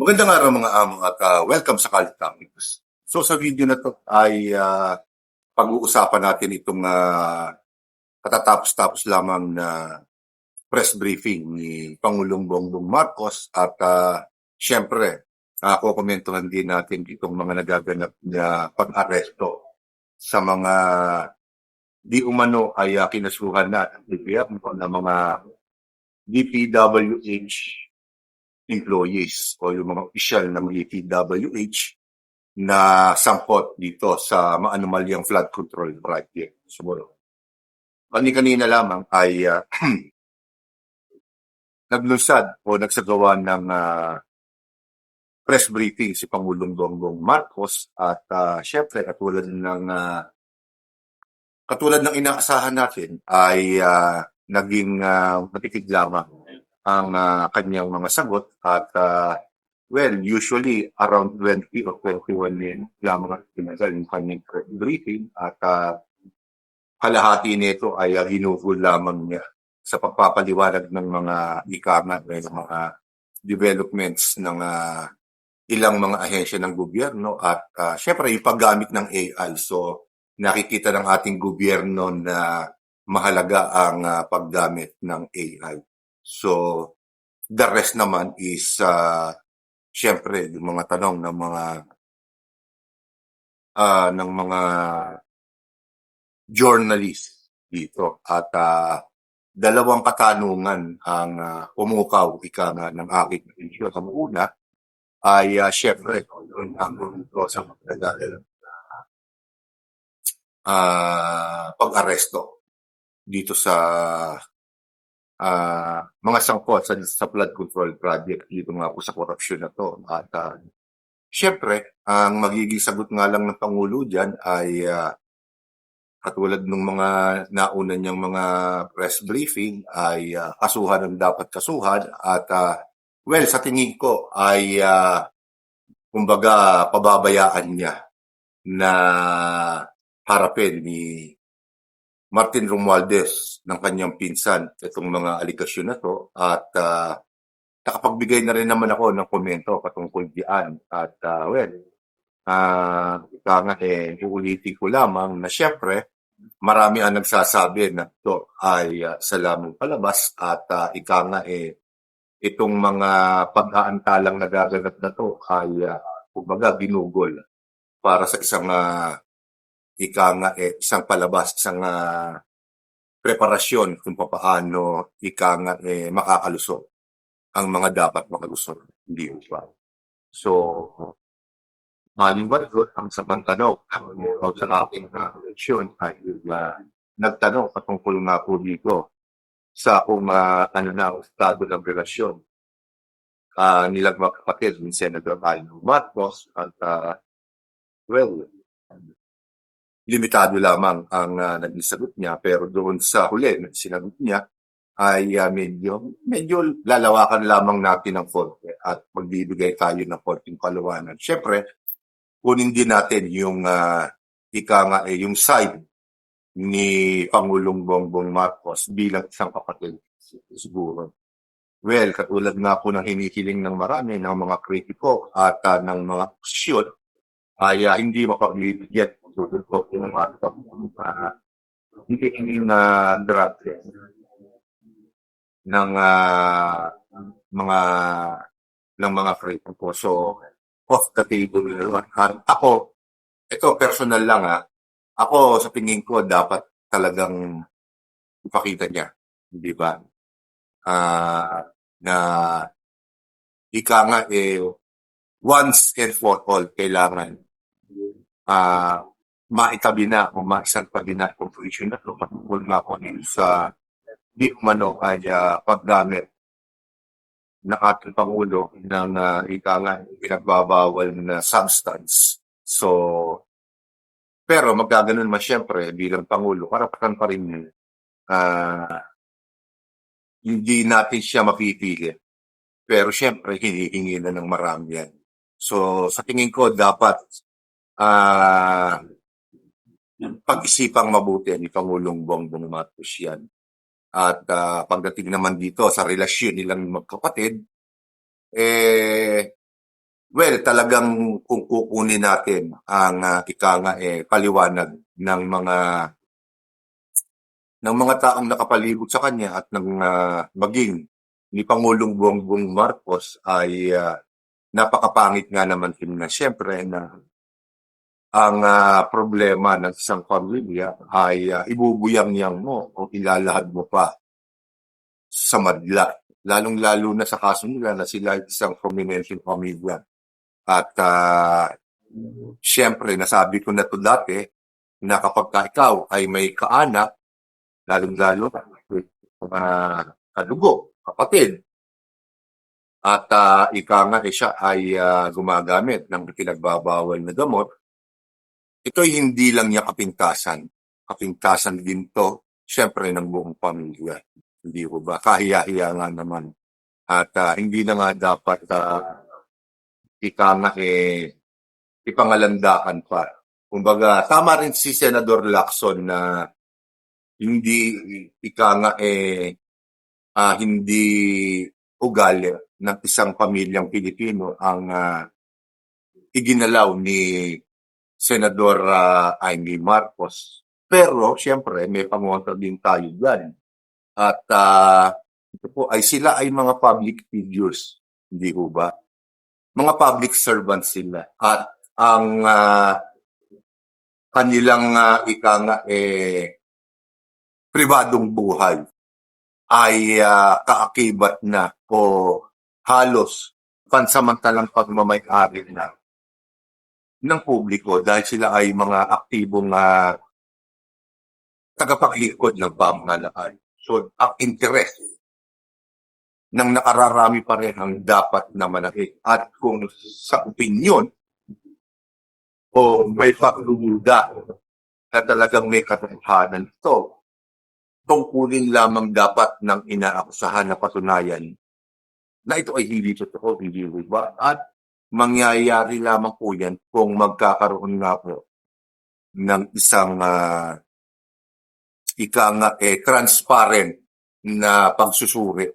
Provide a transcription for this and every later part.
Magandang araw mga amo at welcome sa College Topics. So sa video na to ay pag-uusapan natin itong katatapos-tapos lamang na press briefing ni Pangulong Bongbong Marcos at syempre kukomentuhan din natin itong mga nagaganap na pag-aresto sa mga di umano ay kinasuhan na ng mga DPWH employees o yung mga opisyal ng DPWH na sangkot dito sa maanomalyang flood control project. Siguro. Kani-kanina lamang ay naglunsad o nagsagawa ng press briefing si Pangulong Bongbong Marcos at syempre katulad ng inaasahan natin ay naging matipid lamang ang kanyang mga sagot at well, usually around 20 or 21 lamang ang tinagal yung kanyang briefing at kalahati nito ay hinugol lamang niya sa pagpapaliwanag ng mga ikama ng mga developments ng ilang mga ahensya ng gobyerno at syempre yung paggamit ng AI. So nakikita ng ating gobyerno na mahalaga ang paggamit ng AI. So the rest naman is syempre yung mga tanong ng mga journalist dito at dalawang katanungan ang umukaw ng aking issue. Sa una ay syempre ang sa pag-aresto dito sa mga sangkot sa flood control project dito nga po sa korupsyon na to. At syempre, ang magiging sagot nga lang ng Pangulo dyan ay katulad ng mga nauna niyang mga press briefing ay kasuhan ang dapat kasuhan at well, sa tingin ko ay kumbaga pababayaan niya na harapin ni Martin Romualdez ng kanyang pinsan itong mga aligasyon na to at nakapagbigay na rin naman ako ng komento patungkol diyan at well, uulitin ko lamang na syempre marami ang nagsasabi na ito ay sa lamang palabas at itong mga pag-aantalang nagaganap na to ay kumbaga ginugol para sa isang isang palabas, isang preparasyon kung paano makakalusot ang mga dapat makalusot. Hindi ba? So, halimbawa doon ang samantanong sa aking eleksyon ay nagtanong patungkol nga po dito sa kung estado ng relasyon nilang mga kapatid ni Senator Aldo Marcos at well, limitado lamang ang naging sagot niya pero doon sa huli na sinagot niya ay medyo lalawakan lamang natin ang konti at magbibigay tayo ng konting paliwanag. Siyempre, kunin din natin yung yung side ni Pangulong Bongbong Marcos bilang isang kapatid siguro. Well, katulad nga po ng hinihiling ng marami ng mga kritiko at ng mga posisyon ay hindi mapagbibigyan tulad ko ng hindi na draft ng mga kritiko. So, off the table ako, ito personal lang ako sa tingin ko dapat talagang ipakita niya, di ba? Na once and for all kailangan maitabi na o maisagpagi na conclusion na ito patungkol nga po sa di umano ay paggamit ng ating Pangulo ng pinagbabawal na substance. So, pero magkaganon man siyempre bilang Pangulo, karapatan pa rin hindi natin siya mapipili. Pero siyempre, hinihingi na ng marami yan. So, sa tingin ko, dapat pag-isipang mabuti ni Pangulong Bongbong Marcos yan. At pagdating naman dito sa relasyon nilang magkapatid, Well, talagang kung kukunin natin ang ika nga paliwanag ng mga taong nakapalibot sa kanya at ng maging ni Pangulong Bongbong Marcos ay napakapangit nga naman din na siyempre na ang problema ng isang pamilya ay ibubuyang-yang mo o ilalahad mo pa sa madla. Lalong-lalo na sa kaso nila na sila ay isang prominenteng pamilya. At siyempre, nasabi ko na to dati na kapag ka ikaw ay may kaanak, lalong-lalo na mga kadugo, kapatid, at ika nga siya ay gumagamit ng pinagbabawal na gamot, ito'y hindi lang niya kapintasan. Kapintasan din to, siyempre, ng buong pamilya. Hindi ko ba? Kahiya-hiya nga naman. At hindi na nga dapat ika nga ipangalandakan pa. Kumbaga, tama rin si Senador Lacson na hindi ika nga hindi ugali ng isang pamilyang Pilipino ang iginalaw ni Senador Amy Marcos. Pero, siyempre, may pangontra din tayo dyan. At ito po ay sila ay mga public figures, hindi ho ba? Mga public servants sila. At ang kanilang ika nga pribadong buhay ay kaakibat na o halos pansamantalang pagmamay-ari na ng publiko dahil sila ay mga aktibong tagapaglikod ng pamahalaan. So, ang interest ng nakararami pa rin ang dapat na manakit. At kung sa opinyon o may pagdududa na talagang may katotohanan ito, tungkulin lamang dapat ng inaakusahan na patunayan na ito ay hindi totoo, hindi ba? At mangyayari lamang po yan kung magkakaroon nga po ng isang ika nga transparent na pagsusuri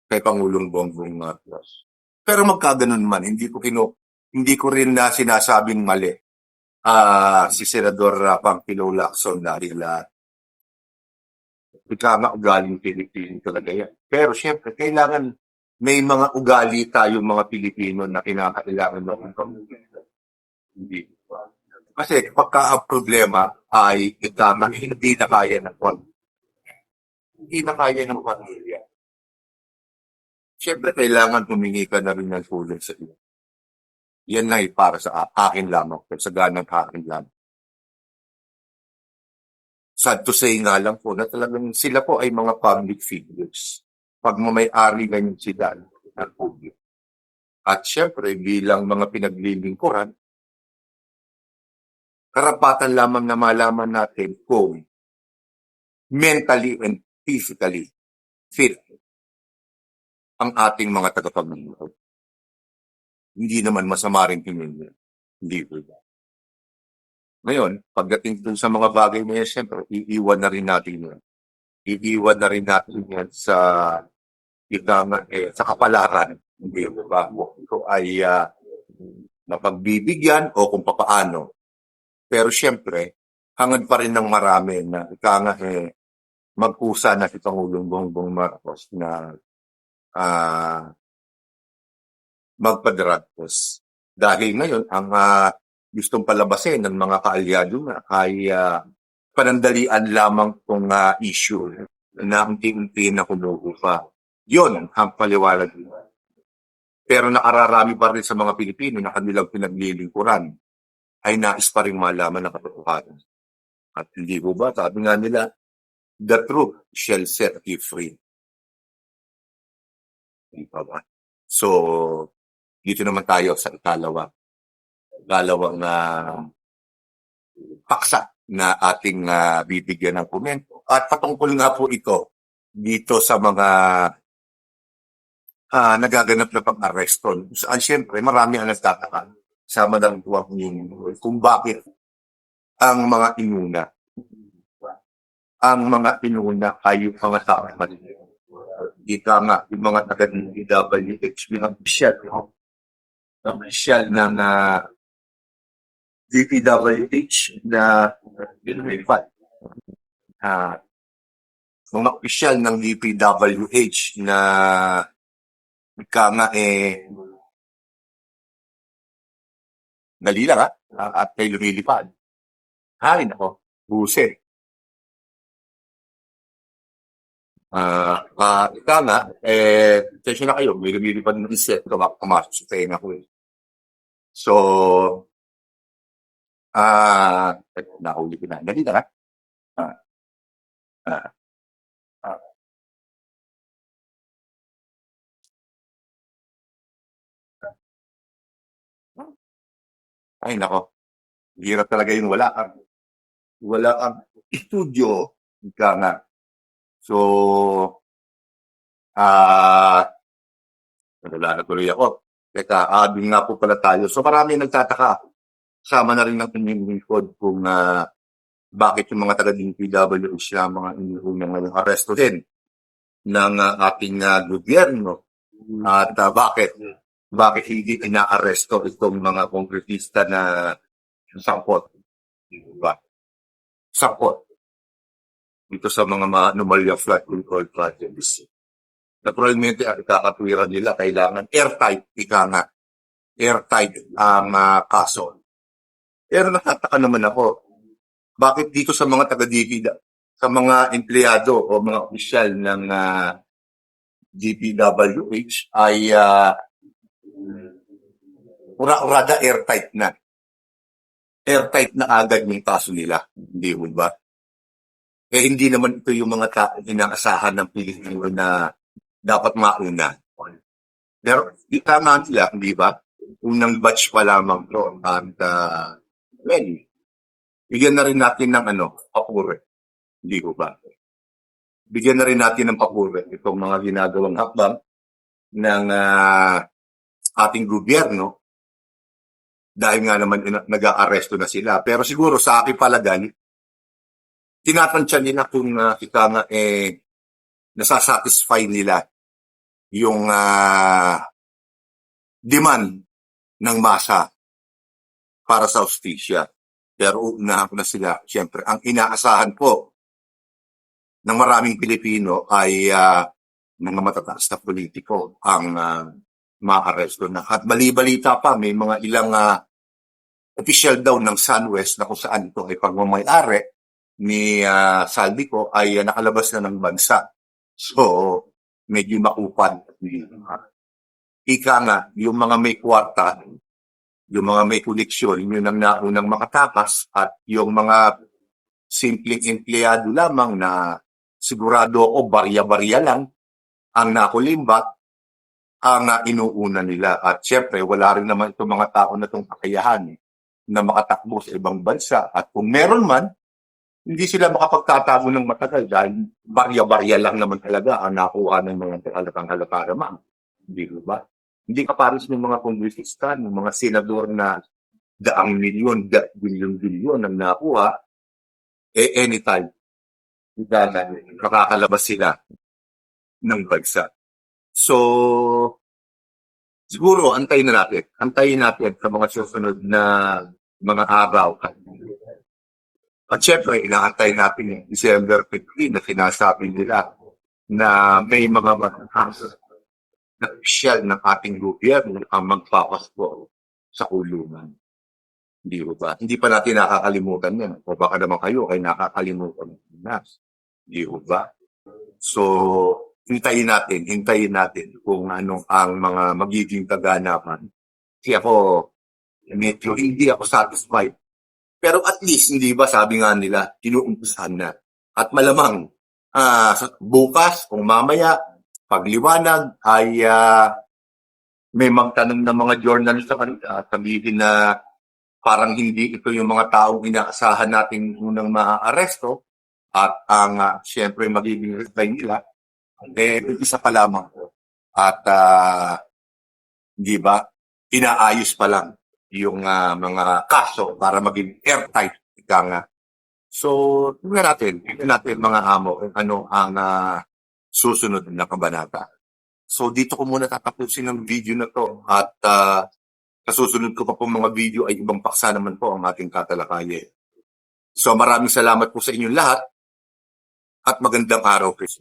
kay Pangulong Bongbong Marcos. Pero magkaganon man, hindi ko rin na sinasabing mali si Senador Pangkilo Lacson dahil ika nga ugaling Pilipino talaga yan. Pero siyempre, kailangan may mga ugali tayong mga Pilipino na kinakailangan ng pamilya. Hindi. Kasi pagka ang problema ay ika nga hindi na kaya ng pamilya. Hindi na kaya ng pamilya. Siyempre, kailangan humingi ka na rin ng tulong sa iyo. Yan na para sa akin lamang, sa ganang akin lamang. Sad to say nga lang po na talagang sila po ay mga public figures. Pagmamay-ari ganyan sila ng public. At syempre, bilang mga pinaglilingkuran, karapatan lamang na malaman natin kung mentally and physically fit ang ating mga tagapagmumuhay. Hindi naman masama rin tingin nila. Hindi po ba? Ngayon, pagdating dun sa mga bagay na yan, siyempre, iiwan na rin natin yan. Iiwan na rin natin yan sa sa kapalaran. Hindi po ba? Ito ay mapagbibigyan o kung papaano. Pero siyempre, hangad pa rin ng marami na mag-usa na si Pangulong Bongbong Marcos na magpa-drug-post. Dahil ngayon, ang gustong palabasin ng mga kaalyado na ay panandalian lamang kung issue na unti-unti na kumukuha. Yun ang paliwanag. Pero nakararami pa rin sa mga Pilipino na kanilang pinaglilingkuran ay nais pa rin malaman ng katotohanan. At hindi po ba, sabi nga nila, the truth shall set you free. Hindi pa ba? So, dito naman tayo sa ikalawang paksa na ating bibigyan ng komento. At patungkol nga po ito dito sa mga nagaganap na pag-aresto. Saan siyempre marami ang nagtataka sa Madang Tuwang kung bakit ang mga inuna ay yung mga tao maliliit. Ika nga, yung mga taga-DWH, mga opisyal, official ng DPWH na lumipad. Ah, mga official ng DPWH na ika nga dali lang at may lumilipad. Hay nako, buset. Ika nga, atensyon na kayo, may lumilipad ng insekto, baka pumasok sa tenga ko eh. So, nahuli ko na. Dali lang Ah, ah, ah. Ay nako, hirap talaga yun. Wala kang studio. Ika nga. So, wala na tuloy ako. Teka, dun nga po pala tayo. So, marami nagtataka. Sama na rin ng inyong code kung bakit yung mga taga-DPWH na mga inuunang ngayong aresto din ng ating gobyerno. At bakit hindi inaaresto itong mga kongresista na sangkot, diba? Sangkot dito sa mga anomalya flood control projects. Naturalmente, ang kakatwiran nila, kailangan airtight, ika nga. Airtight ang kaso. Pero nakataka naman ako, bakit dito sa mga taga-DPWH, sa mga empleyado o mga opisyal ng DPWH ay ura-urada airtight na. Airtight na agad yung kaso nila. Hindi mo ba? Hindi naman ito yung mga inaasahan ng Pilipino na dapat mauna. Pero tama sila, di ba? Unang batch pa lamang to. At, well, bigyan na rin natin ng papuri. Hindi ko ba? Bigyan na rin natin ng papuri itong mga ginagawang hakbang ng ating gobyerno dahil nga naman nag-aaresto na sila. Pero siguro sa aking palagay, tinatansya nila kung ika nga nasasatisfy nila yung demand ng masa para sa hustisya. Pero uunahan ko na sila. Siyempre, ang inaasahan po ng maraming Pilipino ay mga matataas na politiko ang maaresto na. At bali-balita pa, may mga ilang official daw ng SunWest na kung saan ito ay pagmamayari ni Saldico ay nakalabas na ng bansa. So, medyo makupan. Ika nga, yung mga may kwarta, yung mga may koleksyon, yun ang naunang makatakas at yung mga simpleng empleyado lamang na sigurado ako barya-barya lang ang nakulimbat ang inuuna nila. At syempre, wala rin naman itong mga tao na itong kakayahan na makatakbo sa ibang bansa. At kung meron man, hindi sila makapagtatago ng matagal dahil barya-barya lang naman talaga ang nakuha ng mga halatang-halata naman. Hindi ba? Hindi kapares ng mga kongresista, ng mga senador na daang milyon, bilyon-bilyon ang nakuha, anytime, makakalabas sila ng bansa. So, siguro, antayin natin sa mga susunod na mga araw. At syempre, inaantay natin yung December 15 na sinasabi nila na may mga na opisyal ng ating gobyerno ang magpapasko sa kulungan. Hindi ba? Hindi pa natin nakakalimutan yan. O baka naman kayo ay nakakalimutan na. Hindi ba? So, hintayin natin kung ano ang mga magiging kaganapan. Kasi ako, medyo hindi ako satisfied. Pero at least, hindi ba, sabi nga nila, inuumpisahan na. At malamang, bukas o mamaya, pagliwanag ay may magtanong ng mga journalist sa kanila at sabihin na parang hindi ito yung mga taong inaasahan natin unang maaaresto at ang siyempre magiging reply nila isa pa lamang po. At di ba, inaayos pa lang yung mga kaso para maging airtight. Ika nga. So, tingnan natin mga amo kung ano ang susunod na kabanata. So, dito ko muna tatapusin ang video na to at Sa susunod ko pa po mga video ay ibang paksa naman po ang ating tatalakayin. So maraming salamat po sa inyong lahat at magandang araw, Chris.